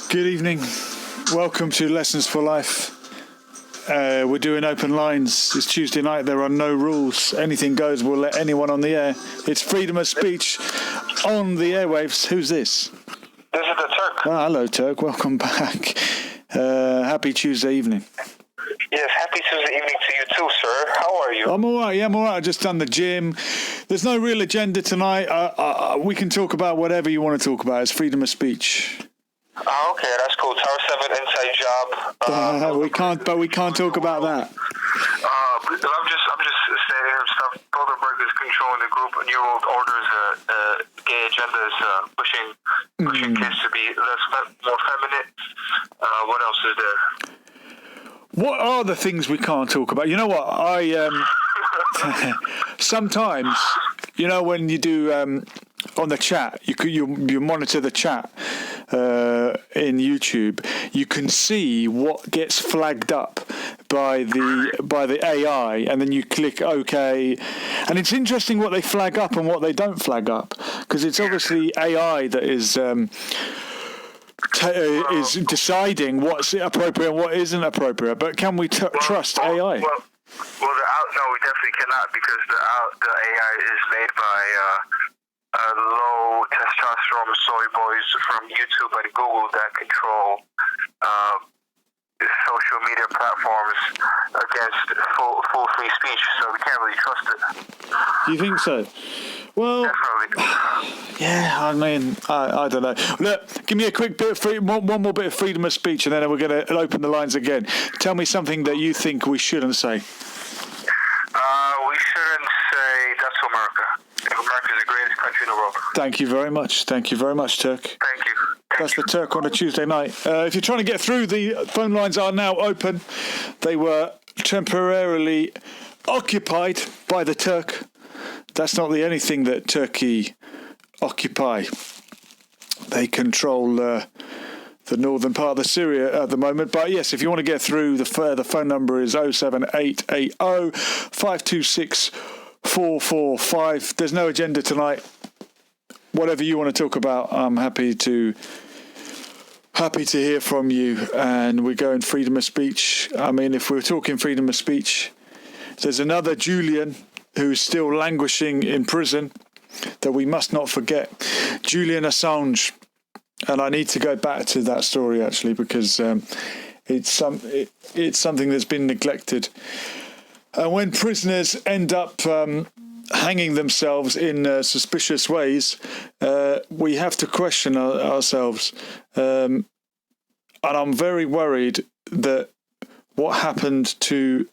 Good evening. Welcome to Lessons for Life. We're doing open lines. It's Tuesday night. There are no rules. Anything goes. We'll let anyone on the air. It's freedom of speech on the airwaves. Who's this? This is the Turk. Ah, hello, Turk. Welcome back. Happy Tuesday evening. Yes, happy Tuesday evening to you too, sir. How are you? I'm all right. Yeah, I'm all right. I've just done the gym. There's no real agenda tonight. We can talk about whatever you want to talk about. It's freedom of speech. Oh, okay, that's cool. Tower 7 inside job. We can't talk about that. I'm just saying here stuff. Bilderberg is controlling the group. New World Order's gay agenda is pushing kids to be more feminine. What else is there? What are the things we can't talk about? You know what? Sometimes, when you do on the chat, you monitor the chat in YouTube. You can see what gets flagged up by the AI, and then you click OK. And it's interesting what they flag up and what they don't flag up, because it's obviously AI that is deciding what's appropriate and what isn't appropriate. But can we trust AI? No, we definitely cannot, because the AI is made by low testosterone soy boys from YouTube and Google that control social media platforms against full free speech. So we can't really trust it. You think so? Well, definitely. Yeah, I mean, I don't know. Look, give me a quick bit of one more bit of freedom of speech, and then we're going to open the lines again. Tell me something that you think we shouldn't say. We shouldn't say that's America. America is the greatest country in the world. Thank you very much. Thank you very much, Turk. Thank you. That's the Turk on a Tuesday night. If you're trying to get through, the phone lines are now open. They were temporarily occupied by the Turk. That's not the only thing that Turkey occupy. They control the northern part of Syria at the moment. But yes, if you want to get through, the phone number is 07880 526 445. There's no agenda tonight. Whatever you want to talk about, I'm happy to hear from you. And we go in freedom of speech. I mean, if we're talking freedom of speech, there's another Julian who's still languishing in prison that we must not forget. Julian Assange. And I need to go back to that story, actually, because it's something that's been neglected. And when prisoners end up hanging themselves in suspicious ways, we have to question ourselves. And I'm very worried that what happened to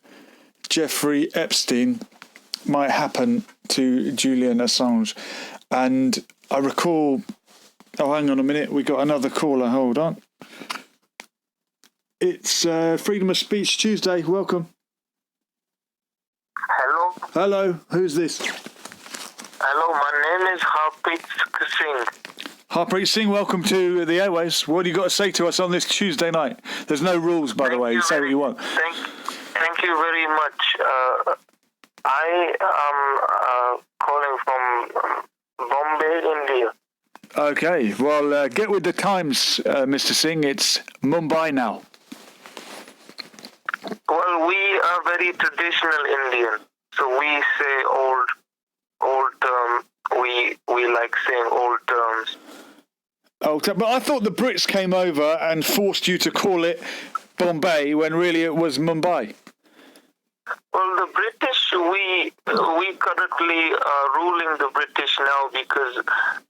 Jeffrey Epstein might happen to Julian Assange. And I recall... Oh, hang on a minute. We got another caller. Hold on. It's Freedom of Speech Tuesday. Welcome. Hello. Hello. Who's this? Hello, my name is Harpreet Singh. Harpreet Singh, welcome to the airways. What do you got to say to us on this Tuesday night? There's no rules, by the way. Say what you want. Thank you very much. I am calling from Bombay, India. Okay, well, get with the times, Mr. Singh. It's Mumbai now. Well, we are very traditional Indian, so we say old term. We like saying old terms. Okay, but I thought the Brits came over and forced you to call it Bombay when really it was Mumbai. Well, the British, we currently are ruling the British now because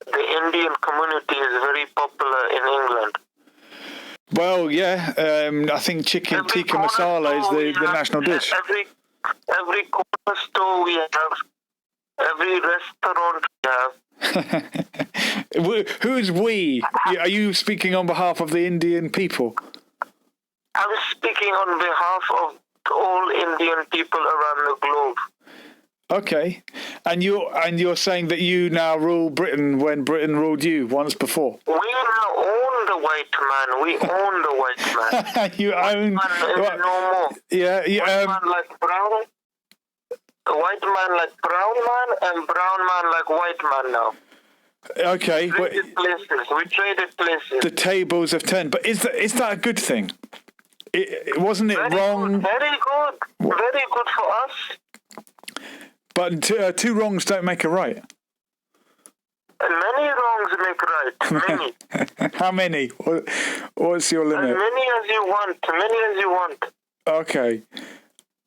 the Indian community is very popular in England. Well, yeah, I think chicken tikka masala is the national dish. Every corner store we have, every restaurant we have. Who is we? Are you speaking on behalf of the Indian people? I'm speaking on behalf of all Indian people around the globe. Okay, and you're saying that you now rule Britain when Britain ruled you once before. We now own the white man. We own the white man. You own. White man is no more. Yeah. White man like brown. A white man like brown man, and brown man like white man now. Okay, but Traded places. We traded places. the tables have turned. But is that a good thing? Wasn't it wrong? Very good. Very good for us. But two wrongs don't make a right. Many wrongs make right. Many. How many? What's your As limit? many as you want. Many as you want. Okay.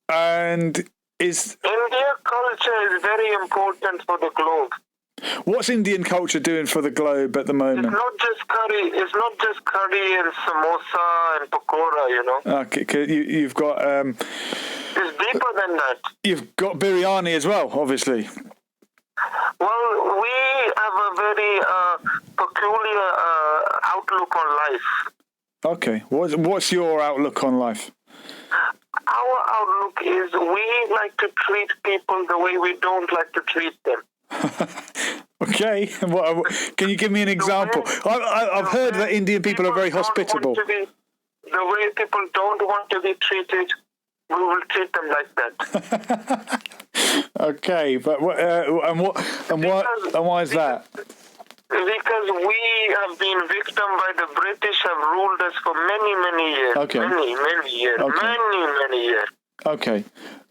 And India culture is very important for the globe. what's Indian culture doing for the globe at the It's moment? not just curry. It's not just curry and samosa and pakora. You know. Okay, 'cause you've got It's deeper than that. you've got biryani as well, obviously. Well, we have a very peculiar outlook on life. Okay. What's your outlook on life? Our outlook is we like to treat people the way we don't like to treat them. Okay. Can you give me an example? I've heard that Indian people are very don't want hospitable. to be- the way people don't want to be treated, we will treat them like that. Okay, but why is that? Because we have been victim by the British, have ruled us for many, many years. Okay. Many years. Okay. Many years. Okay,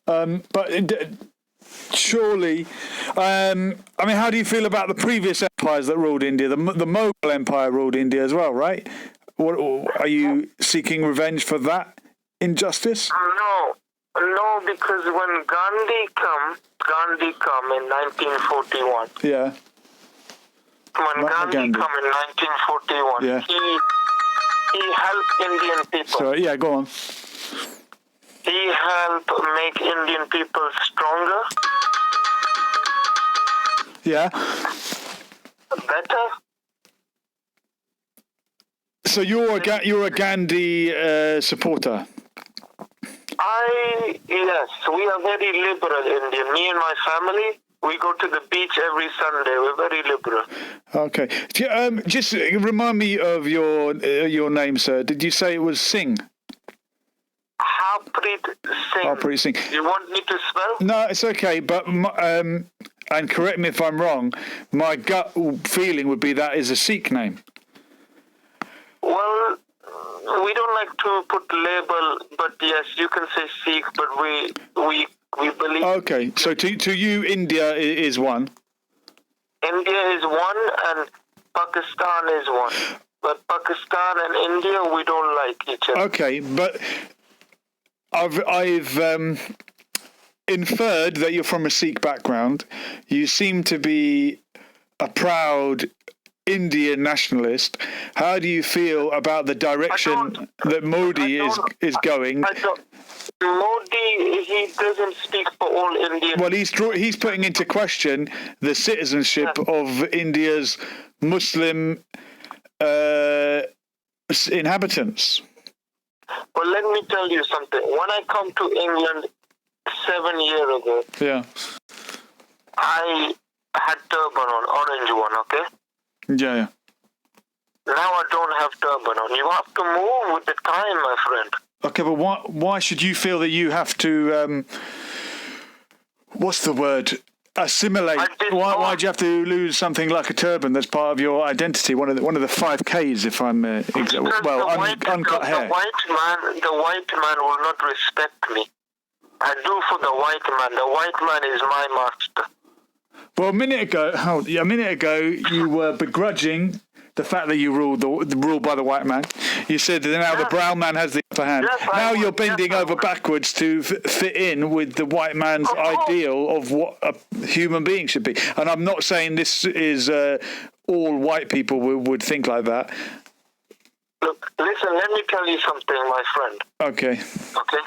but surely, I mean, how do you feel about the previous empires that ruled India? The Mughal Empire ruled India as well, right? Are you seeking revenge for that injustice? No, because when Gandhi come in 1941. Yeah. When Mahatma Gandhi Gandhi. come in 1941, Yeah. he helped Indian people. So yeah, go on. He helped make Indian people stronger, Yeah. better. So you're a Gandhi supporter. Yes, we are very liberal Indian. Me and my family, we go to the beach every Sunday. We're very liberal. Okay. Just remind me of your name, sir. Did you say it was Singh? Harpreet Singh. Harpreet Singh. You want me to spell? No, it's okay. But and correct me if I'm wrong. My gut feeling would be that is a Sikh name. Well, we don't like to put label, but yes, you can say Sikh, but we believe Okay. So to you, India is one. India is one and Pakistan is one. But Pakistan and India, we don't like each other. Okay, but I've inferred that you're from a Sikh background. You seem to be a proud Indian nationalist. How do you feel about the direction that Modi is going? Modi, he doesn't speak for all Indians. Well, he's putting into question the citizenship of India's Muslim inhabitants. Well, let me tell you something. When I come to England 7 years ago, Yeah. I had turban on, orange one, okay? Yeah. Now I don't have turban on. You have to move with the time, my friend. Okay, but why should you feel that you have to what's the word? Assimilate? Why do you have to lose something like a turban that's part of your identity? One of the 5Ks, if I'm uncut hair. The white man will not respect me. I do for the white man. The white man is my master. Well, a minute ago, you were begrudging the fact that you ruled by the white man. You said that now the brown man has the upper hand. Yes, now you're bending over backwards to fit in with the white man's ideal of what a human being should be. And I'm not saying this is all white people would think like that. Look, listen, let me tell you something, my friend. Okay. Okay?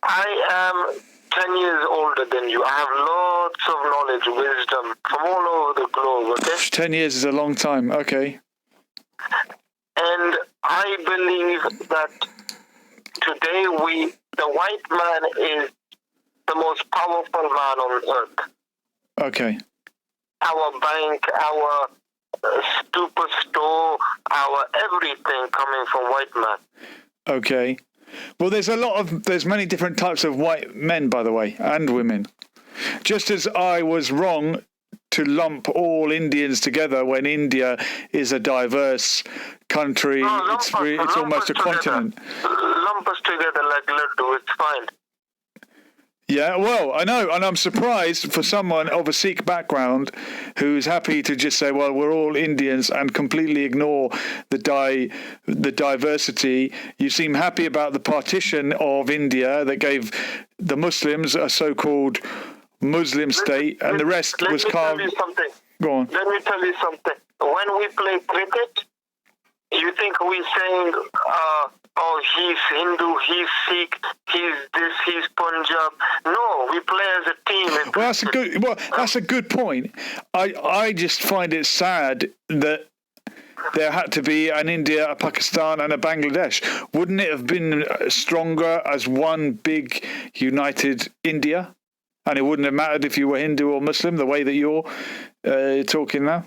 I am 10 years older than you. I have lots of knowledge, wisdom from all over the globe, okay? 10 years is a long time. Okay. And I believe that today the white man is the most powerful man on earth. Okay. Our bank, our superstore, our everything coming from white man. Okay. Well, there's many different types of white men, by the way, and women. Just as I was wrong to lump all Indians together when India is a diverse country. No, It's almost a continent. Lump us together like laddu. It's fine. Yeah, well, I know, and I'm surprised for someone of a Sikh background who's happy to just say, well, we're all Indians and completely ignore the diversity. You seem happy about the partition of India that gave the Muslims a so-called Muslim state, and the rest was carved. Let me tell you something. Go on. Let me tell you something. When we play cricket, you think we're saying, oh, he's Hindu, he's Sikh, he's this, he's Punjab. No, we play as a team. That's a good point. I just find it sad that there had to be an India, a Pakistan, and a Bangladesh. Wouldn't it have been stronger as one big united India? And it wouldn't have mattered if you were Hindu or Muslim, the way that you're talking now?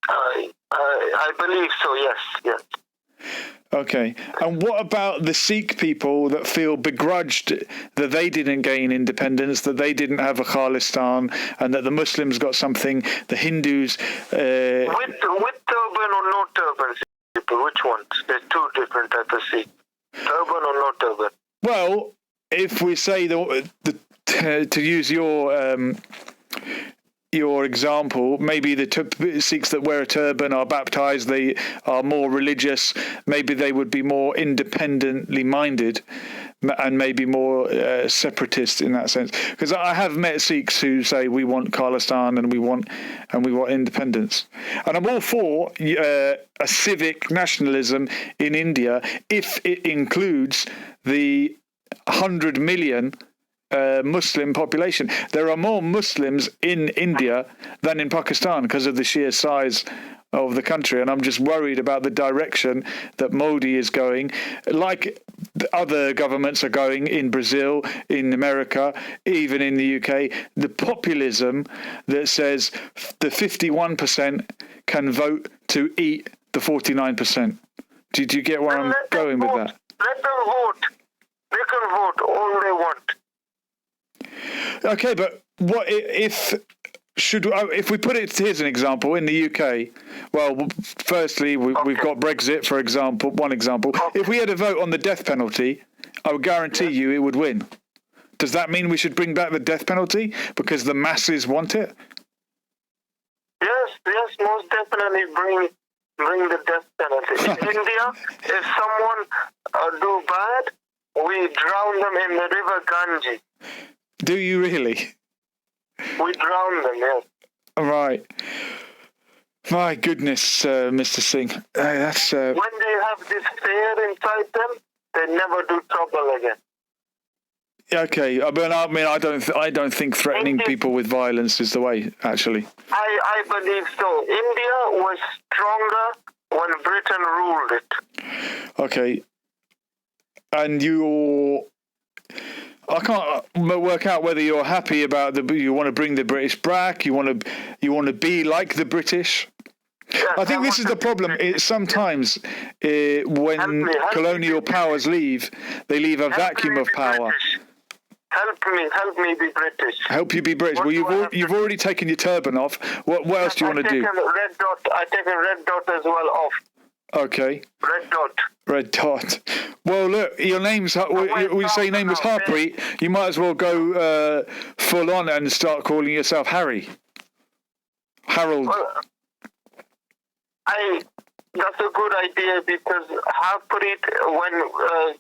I believe so, yes. Okay. And what about the Sikh people that feel begrudged that they didn't gain independence, that they didn't have a Khalistan, and that the Muslims got something, the Hindus... With turban or no turban, people, which ones? There's two different types of Sikh. Turban or no turban? Well, if we say to use your example, maybe the Sikhs that wear a turban are baptized, they are more religious, maybe they would be more independently minded and maybe more separatist in that sense. Because I have met Sikhs who say we want Khalistan and we want independence. And I'm all for a civic nationalism in India if it includes the 100 million Muslim population. There are more Muslims in India than in Pakistan because of the sheer size of the country, and I'm just worried about the direction that Modi is going, like other governments are going in Brazil, in America, even in the UK. The populism that says the 51% can vote to eat the 49%. Did you get where I'm going with that? Let them vote. They can vote all they want. Okay, but what if we put it, here's an example, in the UK, well, firstly, we've got Brexit, for example, one example. Okay. If we had a vote on the death penalty, I would guarantee you it would win. Does that mean we should bring back the death penalty because the masses want it? Yes, most definitely bring the death penalty. In India, if someone do bad, we drown them in the river Ganges. Do you really? We drown them, yes. Right. My goodness, Mr. Singh. That's. When they have this fear inside them, they never do trouble again. Okay, I mean, I don't think threatening people with violence is the way. Actually, I believe so. India was stronger when Britain ruled it. Okay, and I can't work out whether you're happy about you want to bring the British back. You want to be like the British. Yes, I think this is the problem. Sometimes when colonial powers leave, they leave a vacuum of power. Help me be British. Help you be British. Well, you've already taken your turban off. What else do you want to do? I take a red dot as well off. Okay. Red dot. Red dot. Well, look, your name's. We say your name was Harpreet. You might as well go full on and start calling yourself Harry. Harold. Well, that's a good idea because Harpreet, when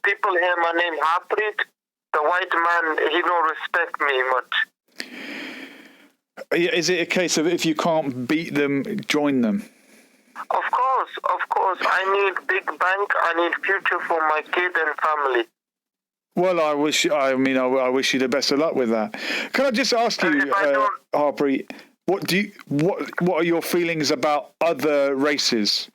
people hear my name Harpreet, the white man, he don't respect me much. Is it a case of if you can't beat them, join them? Of course. I need big bank. I need future for my kid and family. Well, I wish you the best of luck with that. Can I just ask you, Harpreet, what are your feelings about other races?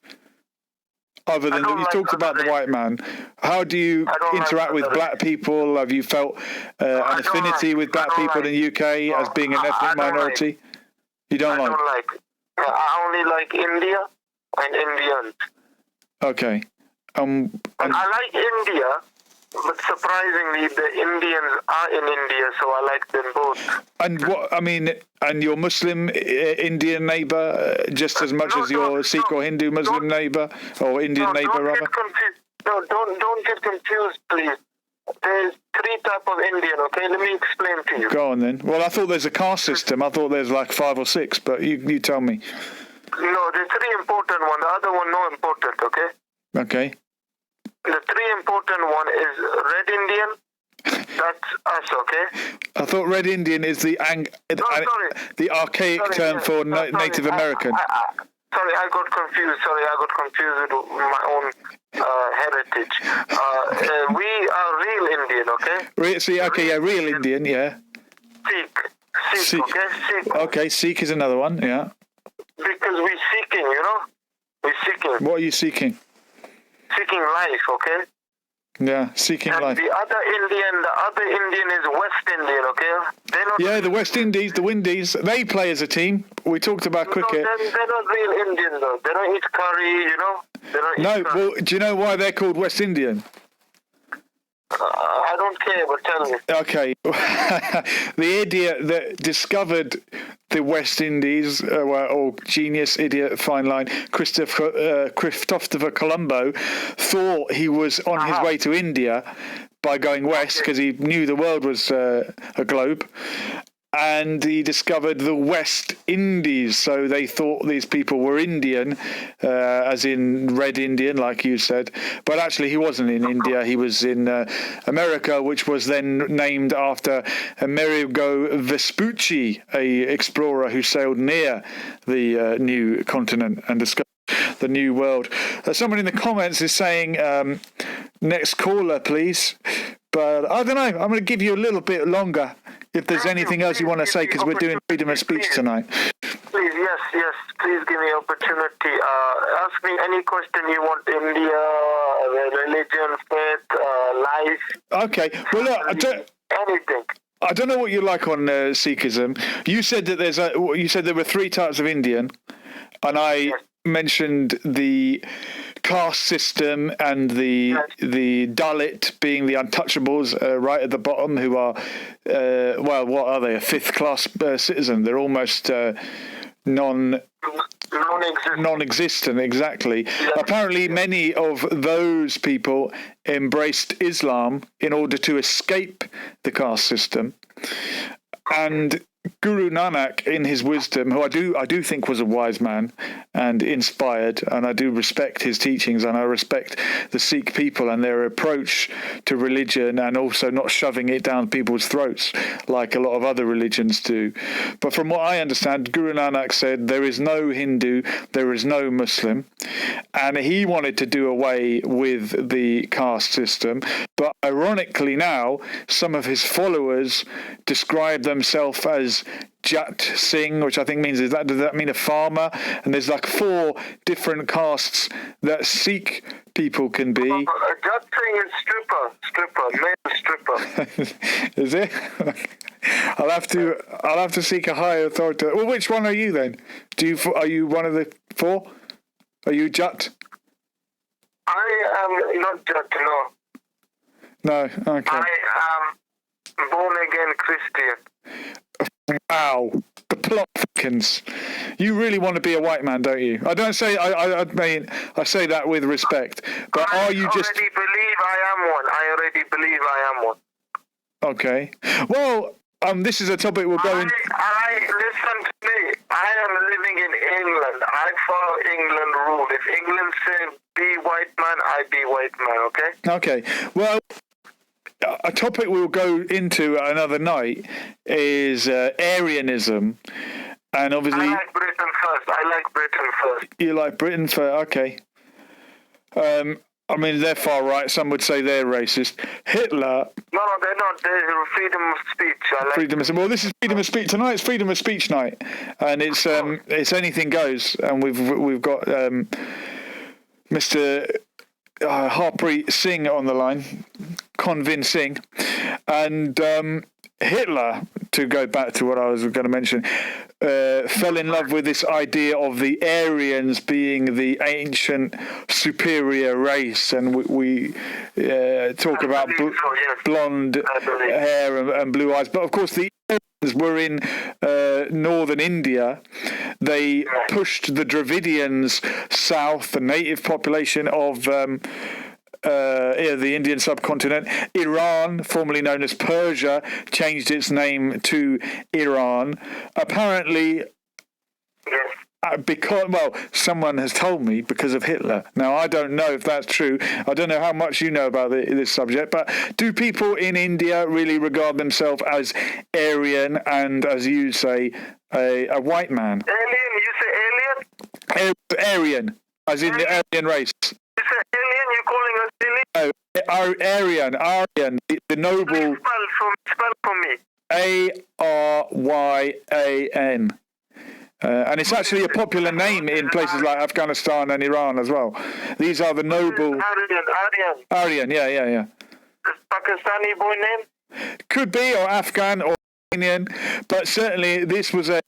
Other than you talked about the white man, how do you interact with black people? Have you felt an affinity with black people in the UK as being an ethnic minority? You don't like? I don't like. I only like India and Indians. Okay. I like India But surprisingly, the Indians are in India, so I like them both. And what I mean, and your Muslim Indian neighbour just as much as your Sikh or Hindu Muslim neighbour or Indian neighbour rather. Don't get confused, please. There's 3 types of Indian. Okay, let me explain to you. Go on then. Well, I thought there's a caste system. I thought there's like 5 or 6, but you tell me. No, there's 3 important ones. The other one no important. Okay. Okay. The 3 important one is Red Indian. That's us, okay? I thought Red Indian is the archaic term for Native American. Sorry, I got confused. With my own heritage. We are real Indian, okay? Real Indian, yeah. Sikh, okay? Sikh. Okay, Sikh is another one, yeah. Because we're seeking, We're seeking. What are you seeking? Seeking life, okay? Yeah, seeking and life. The other Indian is West Indian, okay? They're not the West Indies, the Windies, they play as a team. We talked about cricket. No, they're not real Indian, though. They don't eat curry, They don't eat curry. Well, do you know why they're called West Indian? I don't care, but tell me. Okay. The idiot that discovered the West Indies, or genius, idiot, fine line, Christopher Colombo, thought he was on his way to India by going west because he knew the world was a globe. And he discovered the West Indies, so they thought these people were Indian, as in Red Indian, like you said. But actually, he wasn't in India. He was in America, which was then named after Amerigo Vespucci, a explorer who sailed near the new continent and discovered the new world. Someone in the comments is saying, next caller, please. But I don't know. I'm going to give you a little bit longer if there's anything else you want to say, because we're doing freedom of speech tonight. Please, yes. Please give me opportunity. Ask me any question you want. India, religion, faith, life. Okay. Well, look, anything. I don't know what you like on Sikhism. You said that you said there were 3 types of Indian, and I mentioned the caste system and the Dalit being the untouchables right at the bottom, who are what are they, a 5th class citizen? They're almost non-existent, exactly. Apparently many of those people embraced Islam in order to escape the caste system, and Guru Nanak, in his wisdom, who I do think was a wise man and inspired, and I do respect his teachings, and I respect the Sikh people and their approach to religion, and also not shoving it down people's throats like a lot of other religions do. But from what I understand, Guru Nanak said there is no Hindu, there is no Muslim, and he wanted to do away with the caste system. But ironically now, some of his followers describe themselves as Jat Singh, which I think means, does that mean a farmer? And there's like 4 different castes that Sikh people can be. Jat Singh is male stripper. Is it? I'll have to seek a higher authority. Well, which one are you then? Are you one of the 4? Are you Jat? I am not Jat, no. No, okay. I am born again Christian. Wow, the plot thickens. You really want to be a white man, don't you? I don't say. I mean, I say that with respect. But are you just? I already believe I am one. Okay. Well, this is a topic we'll go in. Listen to me. I am living in England. I follow England rule. If England says be white man, I be white man. Okay. Okay. Well, a topic we'll go into another night is Aryanism, and obviously. I like Britain first. You like Britain first? Okay. I mean, they're far right. Some would say they're racist. Hitler. No, they're not. There's freedom of speech. Freedom of speech. Well, this is freedom of speech. Tonight's freedom of speech night, and it's anything goes. And we've got Mr. Harpreet Singh on the line, Convin Singh, and Hitler to go back to what I was going to mention, fell in love with this idea of the Aryans being the ancient superior race, and we talk about blonde hair and blue eyes. But of course, the Aryans were in northern India. They pushed the Dravidians south, the native population of the Indian subcontinent. Iran, formerly known as Persia, changed its name to Iran. Apparently, someone has told me because of Hitler. Now, I don't know if that's true. I don't know how much you know about this subject, but do people in India really regard themselves as Aryan and, as you say, a white man? Alien? You say alien? Aryan, as in the Aryan race. You say alien? You calling us alien? Aryan, the noble. Please spell for me. Aryan. And it's actually a popular name in places like Afghanistan and Iran as well. These are the noble. Aryan, yeah. Pakistani boy name? Could be, or Afghan, or Iranian, but certainly this was a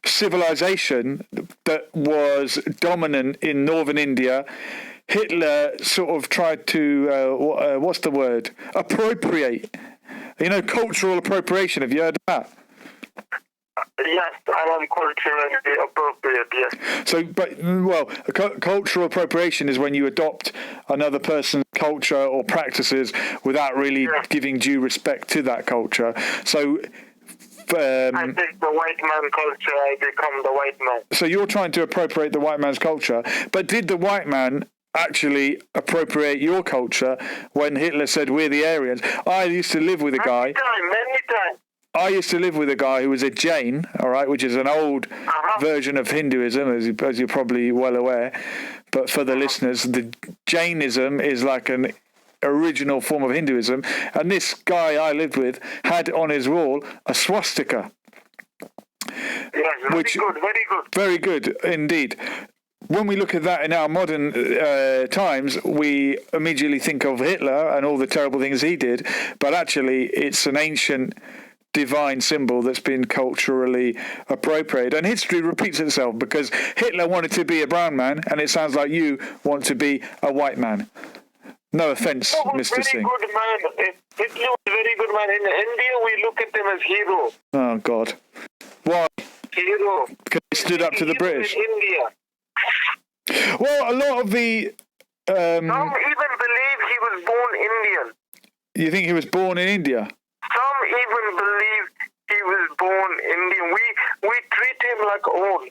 civilization that was dominant in northern India. Hitler sort of tried to, what's the word? Appropriate. Cultural appropriation. Have you heard of that? Yes, I am culturally appropriate, yes. So, cultural appropriation is when you adopt another person's culture or practices without really giving due respect to that culture. So, I take the white man culture, I become the white man. So you're trying to appropriate the white man's culture, but did the white man actually appropriate your culture when Hitler said we're the Aryans? I used to live with a guy. Many times. I used to live with a guy who was a Jain, all right, which is an old version of Hinduism, as you're probably well aware. But for the listeners, the Jainism is like an original form of Hinduism. And this guy I lived with had on his wall a swastika. Yes, very good. Very good, indeed. When we look at that in our modern times, we immediately think of Hitler and all the terrible things he did. But actually, it's an ancient divine symbol that's been culturally appropriated. And history repeats itself because Hitler wanted to be a brown man, and it sounds like you want to be a white man. No offence, Mr. Singh. Good man. Hitler was a very good man. In India, we look at him as hero. Oh, God. Why? Hero. Because he stood up to the British. In India. Well, a lot of the... Some even believe he was born Indian. You think he was born in India? Some even believe he was born Indian. We treat him like own.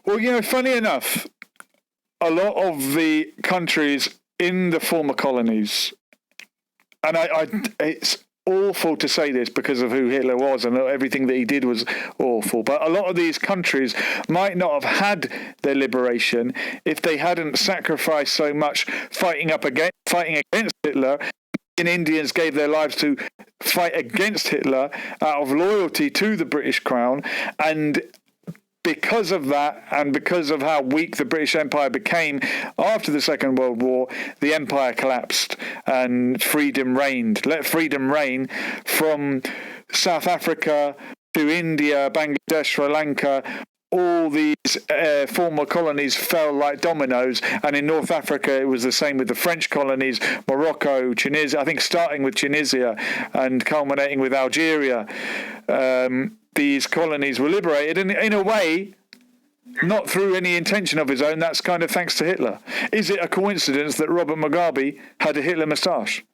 Well, funny enough, a lot of the countries in the former colonies, and it's awful to say this because of who Hitler was and everything that he did was awful, but a lot of these countries might not have had their liberation if they hadn't sacrificed so much fighting against Hitler. Indians gave their lives to fight against Hitler out of loyalty to the British Crown, and because of that, and because of how weak the British Empire became after the Second World War, the empire collapsed and freedom reigned. Let freedom reign from South Africa to India, Bangladesh, Sri Lanka. All these former colonies fell like dominoes, and in North Africa it was the same with the French colonies, Morocco, Tunisia, I think starting with Tunisia and culminating with Algeria. These colonies were liberated, and in a way, not through any intention of his own. That's kind of thanks to Hitler. Is it a coincidence that Robert Mugabe had a Hitler moustache?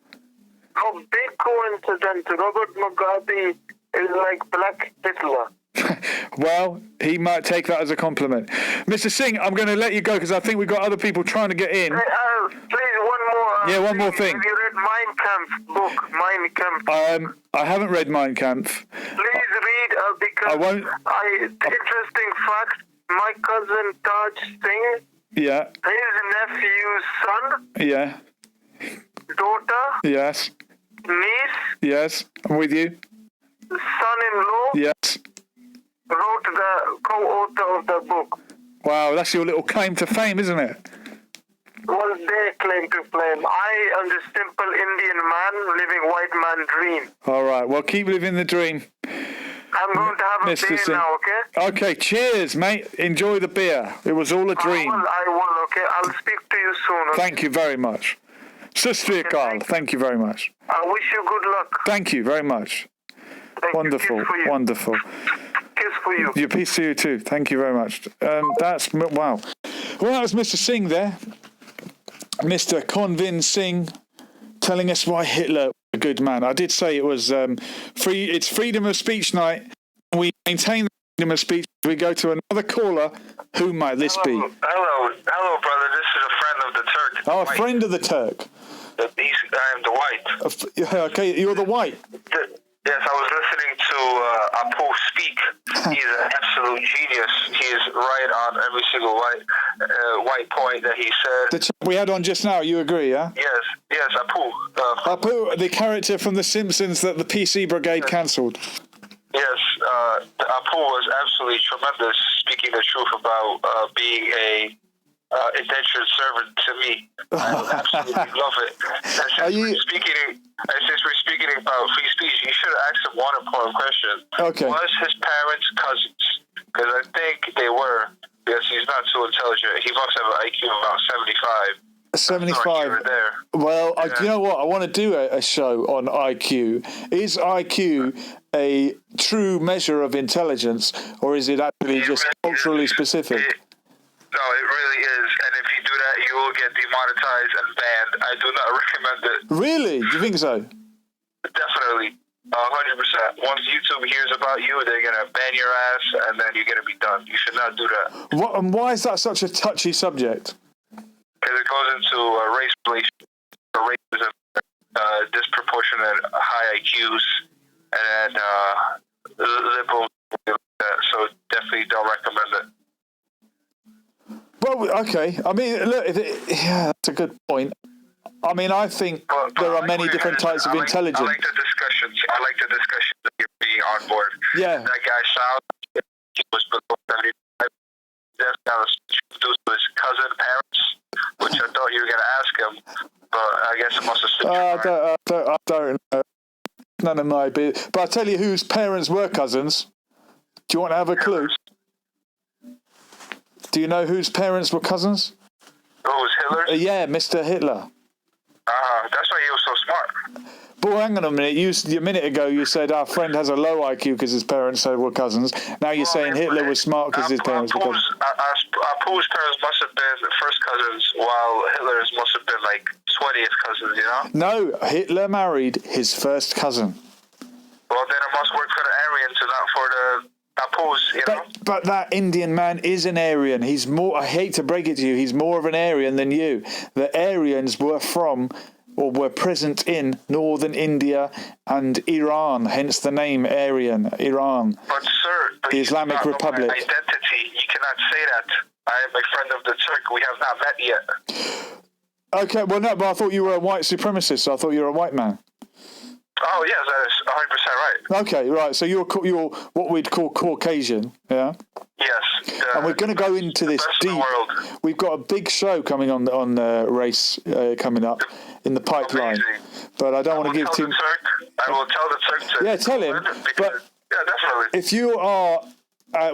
Oh, big coincidence. Robert Mugabe is like Black Hitler. Well, he might take that as a compliment. Mr. Singh, I'm going to let you go because I think we've got other people trying to get in. Please, one more. One more thing. Have you read Mein Kampf book? Mein Kampf. I haven't read Mein Kampf. Please read because I won't. Interesting fact. My cousin Taj Singh. Yeah. His nephew's son. Yeah. Daughter. Yes. Niece. Yes. I'm with you. Son-in-law. Yes. Wrote the co-author of the book. Wow, that's your little claim to fame, isn't it? Well, they claim to claim. I am just simple Indian man living white man dream. All right. Well, keep living the dream, I'm going to have a Mr. beer Singh. now, okay? Okay. Cheers, mate. Enjoy the beer. It was all a dream. I will, okay? I'll speak to you soon. Okay? Thank you very much. Sister Carl, thank you very much. I wish you good luck. Thank you very much. Thank Wonderful, you. Kiss for you. wonderful. Kiss for you. Your peace to you too. Thank you very much. That's wow. Well, that was Mr. Singh there, Mr. Convin Singh, telling us why Hitler was a good man. I did say it was free. It's freedom of speech night. We maintain freedom of speech. We go to another caller. Who might this be? Hello, brother. This is a friend of the Turk. Oh, a friend of the Turk. I am the white. Yeah, okay, you're the white. Yes, I was listening to Apu speak. He's an absolute genius. He is right on every single white point that he said. The chap we had on just now, you agree, yeah? Yes, Apu. Apu, the character from The Simpsons that the PC Brigade cancelled. Yes, Apu was absolutely tremendous, speaking the truth about being a indentured servant to me. I absolutely love it. And since we're speaking about free speech, you should ask him one important question. Okay. Was his parents cousins? Because I think they were, because he's not too intelligent. He must have an IQ of about 75. 75. There. Well, you know what? I want to do a show on IQ. Is IQ a true measure of intelligence, or is it actually just culturally specific? No, it really is. And if you do that, you will get demonetized and banned. I do not recommend it. Really? Do you think so? Definitely. 100%. Once YouTube hears about you, they're going to ban your ass, and then you're going to be done. You should not do that. What, and why is that such a touchy subject? Because it goes into race relations, racism, disproportionate high IQs, and liberals. So definitely don't recommend it. Well, okay. I mean, look, yeah, that's a good point. I mean, I think there are many different types of intelligence. I like the discussions. That you're being on board. Yeah. That guy Sal, he was below 75. That was introduced to his cousin parents, which I thought you were going to ask him, but I guess it must have slipped I don't know. None of my business. But I'll tell you whose parents were cousins. Do you want to have a clue? Do you know whose parents were cousins? Oh, it was Hitler? Yeah, Mr. Hitler. That's why he was so smart. But hang on a minute. A minute ago you said our friend has a low IQ because his parents were cousins. Now you're saying Hitler was smart because his parents were cousins. Apu's parents must have been first cousins, while Hitler's must have been like 20th cousins, you know? No, Hitler married his first cousin. Well, then it must work for the Aryans and not for the Apu's, you know? But that Indian man is an Aryan. He's more, I hate to break it to you, he's more of an Aryan than you. The Aryans were from, or were present in, northern India and Iran, hence the name Aryan, Iran. But sir, the Islamic Republic. My identity, you cannot say that. I am a friend of the Turk. We have not met yet. Okay, well no, but I thought you were a white supremacist, so I thought you were a white man. Oh yes, that is 100% right. Okay, right. So you're what we'd call Caucasian, yeah. Yes. And we're going to go into this deep. We've got a big show coming on race coming up in the pipeline, but I don't want to give too. I will tell the Turk to. Yeah, tell him. But yeah, definitely. If you are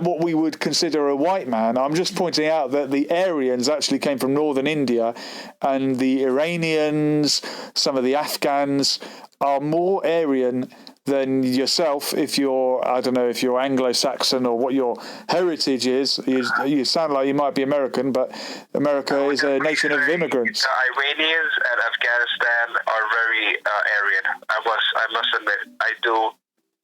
what we would consider a white man, I'm just pointing out that the Aryans actually came from northern India, and the Iranians, some of the Afghans, are more Aryan than yourself. If you're, I don't know, if you're Anglo-Saxon or what your heritage is. You sound like you might be American, but America is a nation of immigrants. Iranians and Afghanistan are very Aryan. I must admit, I do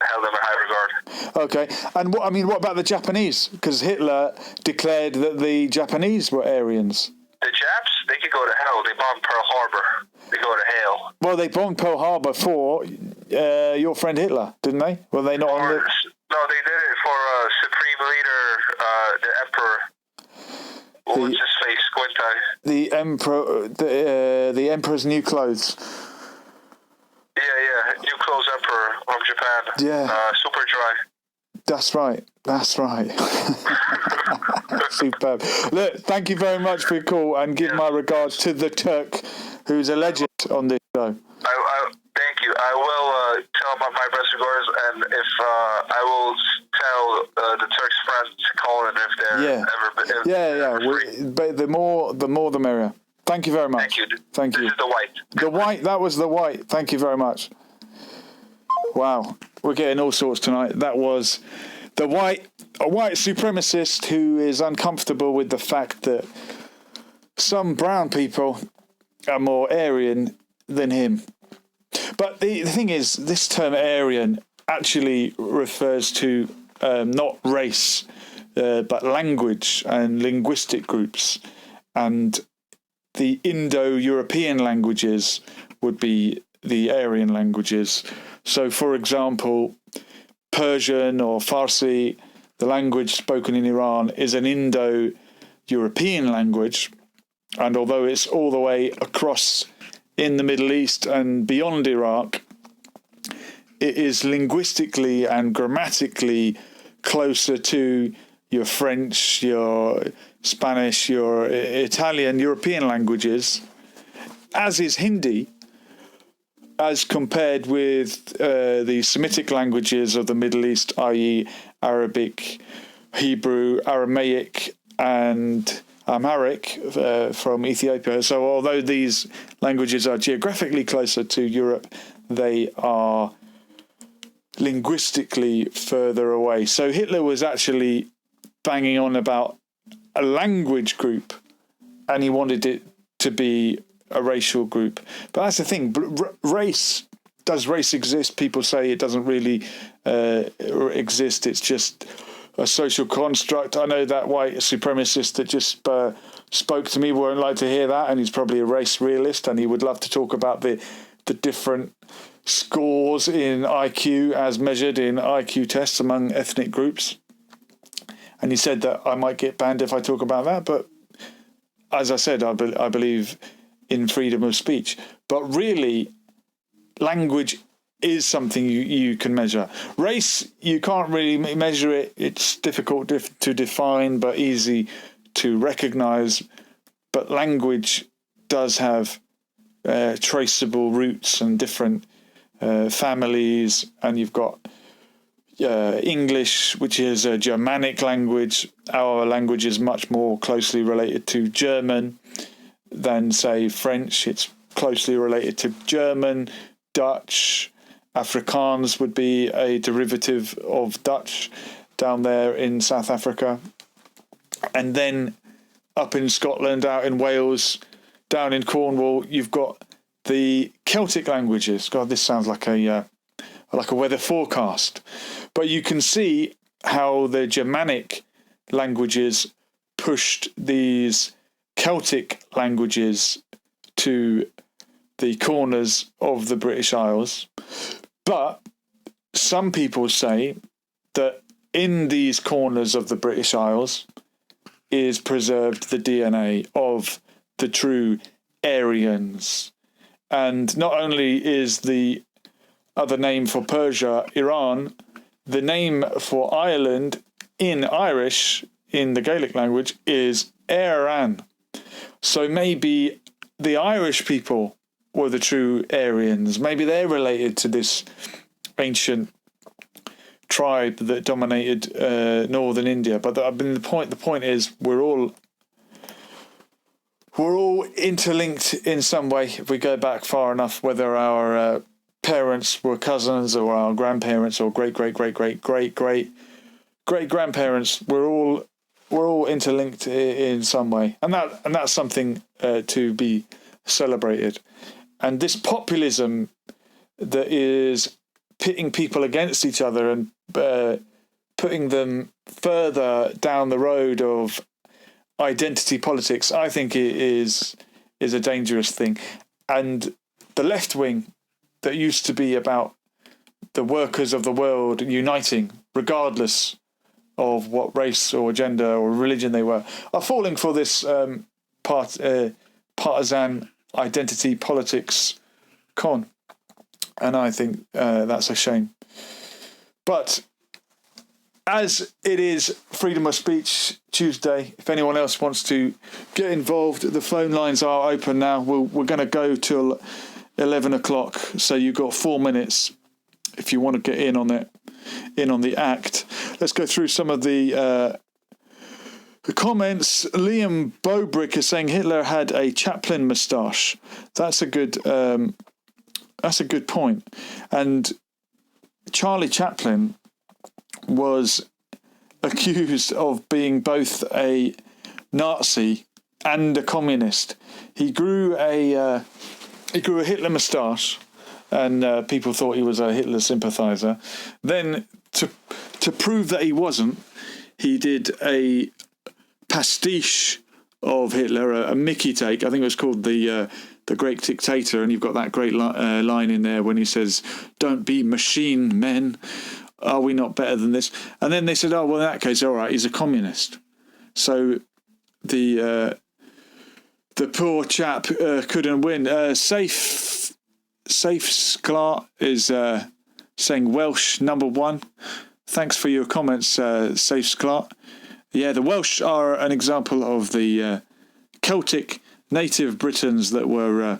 held them in high regard. Okay, and what about the Japanese? Because Hitler declared that the Japanese were Aryans. The Japs, they could go to hell. They bombed Pearl Harbor. They go to hell. Well, they bombed Pearl Harbor for your friend Hitler, didn't they? Were they not on the... No, they did it for Supreme Leader, the Emperor. What was his face? Squint eye. The Emperor, the Emperor's New Clothes. Yeah, New Clothes Emperor from Japan. Yeah. Super dry. That's right. Superb. Look, thank you very much for your call, and give my regards to the Turk, who's a legend on this show. Thank you. I will tell my best regards, and if I will tell the Turks friends to call in if they're ever free. But the more the merrier. Thank you very much. Thank you. Thank you. This is the White. The White. That was the White. Thank you very much. Wow, we're getting all sorts tonight. That was the White, a white supremacist who is uncomfortable with the fact that some brown people are more Aryan than him. But the thing is, this term Aryan actually refers to not race, but language and linguistic groups. And the Indo-European languages would be the Aryan languages. So, for example, Persian or Farsi, the language spoken in Iran, is an Indo-European language. And although it's all the way across in the Middle East and beyond Iraq, it is linguistically and grammatically closer to your French, your Spanish, your Italian, European languages, as is Hindi, as compared with the Semitic languages of the Middle East, i.e. Arabic, Hebrew, Aramaic, and Amharic from Ethiopia. So although these languages are geographically closer to Europe, they are linguistically further away. So Hitler was actually banging on about a language group, and he wanted it to be a racial group. But that's the thing. Does race exist? People say it doesn't really exist. It's just a social construct. I know that white supremacist that just spoke to me won't like to hear that, and he's probably a race realist, and he would love to talk about the different scores in IQ as measured in IQ tests among ethnic groups. And he said that I might get banned if I talk about that, but as I said, I believe in freedom of speech. But really, language is something you can measure. Race, you can't really measure it. It's difficult to define, but easy to recognize. But language does have traceable roots and different families, and you've got English, which is a Germanic language. Our language is much more closely related to German than, say, French. It's closely related to German, Dutch. Afrikaans would be a derivative of Dutch down there in South Africa. And then up in Scotland, out in Wales, down in Cornwall, you've got the Celtic languages. God, this sounds like a weather forecast. But you can see how the Germanic languages pushed these Celtic languages to the corners of the British Isles. But some people say that in these corners of the British Isles is preserved the DNA of the true Aryans. And not only is the other name for Persia Iran, the name for Ireland in Irish, in the Gaelic language, is Éireann. So maybe the Irish people were the true Aryans. Maybe they're related to this ancient tribe that dominated northern India. But the point is, we're all interlinked in some way. If we go back far enough, whether our parents were cousins or our grandparents or great grandparents, we're all interlinked in some way, and that's something to be celebrated. And this populism that is pitting people against each other and putting them further down the road of identity politics, I think it is a dangerous thing. And the left wing that used to be about the workers of the world uniting, regardless of what race or gender or religion they were, are falling for this partisan identity politics con. And I think that's a shame. But as it is Freedom of Speech Tuesday, if anyone else wants to get involved, the phone lines are open now. We're going to go till 11 o'clock, so you've got 4 minutes if you want to get in on it, in on the act. Let's go through some of the comments. Liam Bobrick is saying Hitler had a Chaplin moustache. That's a good point. And Charlie Chaplin was accused of being both a Nazi and a communist. He grew a Hitler moustache, and people thought he was a Hitler sympathizer. Then, to prove that he wasn't, he did a pastiche of Hitler, a Mickey take. I think it was called the Great Dictator, and you've got that great line in there when he says, "Don't be machine men. Are we not better than this?" And then they said, "Oh, well, in that case, all right, he's a communist." So the poor chap couldn't win. Safe Sklar is saying Welsh #1. Thanks for your comments, Safe Sklar. Yeah, the Welsh are an example of the Celtic native Britons that were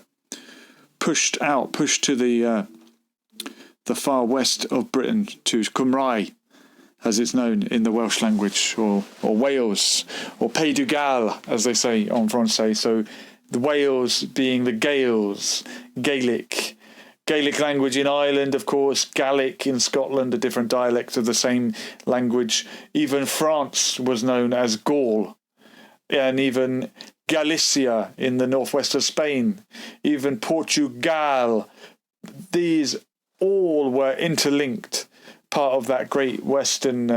pushed to the far west of Britain, to Cymraeg, as it's known in the Welsh language, or Wales, or Pays de Galles, as they say en français. So the Wales being the Gaels, Gaelic language in Ireland, of course, Gaelic in Scotland, a different dialect of the same language. Even France was known as Gaul, and even Galicia in the northwest of Spain, even Portugal. These all were interlinked, part of that great Western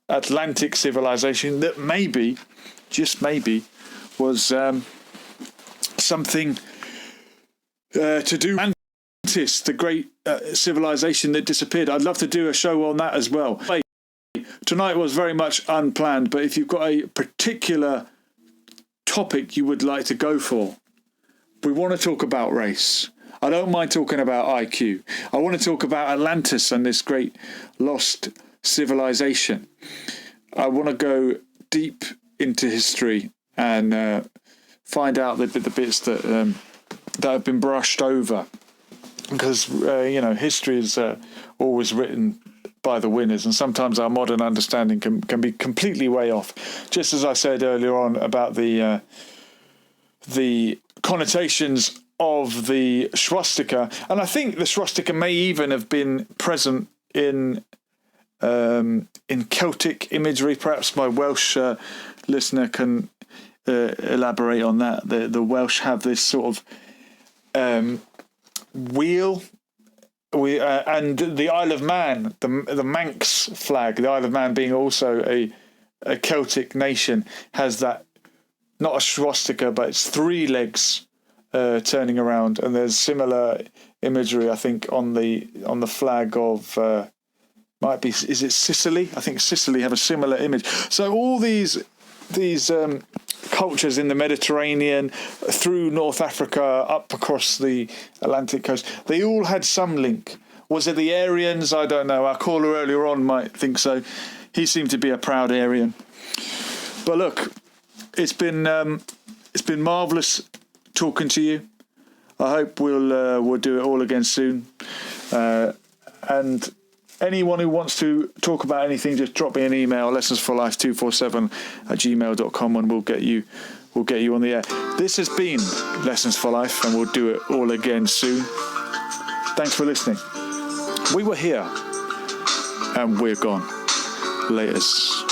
Atlantic civilization that maybe, just maybe, was something to do with Atlantis, the great civilization that disappeared. I'd love to do a show on that as well. Tonight was very much unplanned, but if you've got a particular topic you would like to go for, we want to talk about race. I don't mind talking about IQ. I want to talk about Atlantis and this great lost civilization. I want to go deep into history and find out the bits that have been brushed over, because history is always written by the winners, and sometimes our modern understanding can be completely way off. Just as I said earlier on about the connotations of the swastika, and I think the swastika may even have been present in Celtic imagery. Perhaps my Welsh listener can elaborate on that. The Welsh have this sort of wheel. And the Isle of Man, the Manx flag, the Isle of Man being also a Celtic nation, has that, not a swastika, but it's 3 legs turning around, and there's similar imagery, I think, on the flag of is it Sicily? I think Sicily have a similar image. So all these cultures in the Mediterranean, through North Africa, up across the Atlantic coast, they all had some link. Was it the Aryans? I don't know. Our caller earlier on might think so. He seemed to be a proud Aryan. But look, it's been marvellous talking to you. I hope we'll do it all again soon. And anyone who wants to talk about anything, just drop me an email, lessonsforlife247@gmail.com, and we'll get you on the air. This has been Lessons for Life, and we'll do it all again soon. Thanks for listening. We were here, and we're gone. Laters.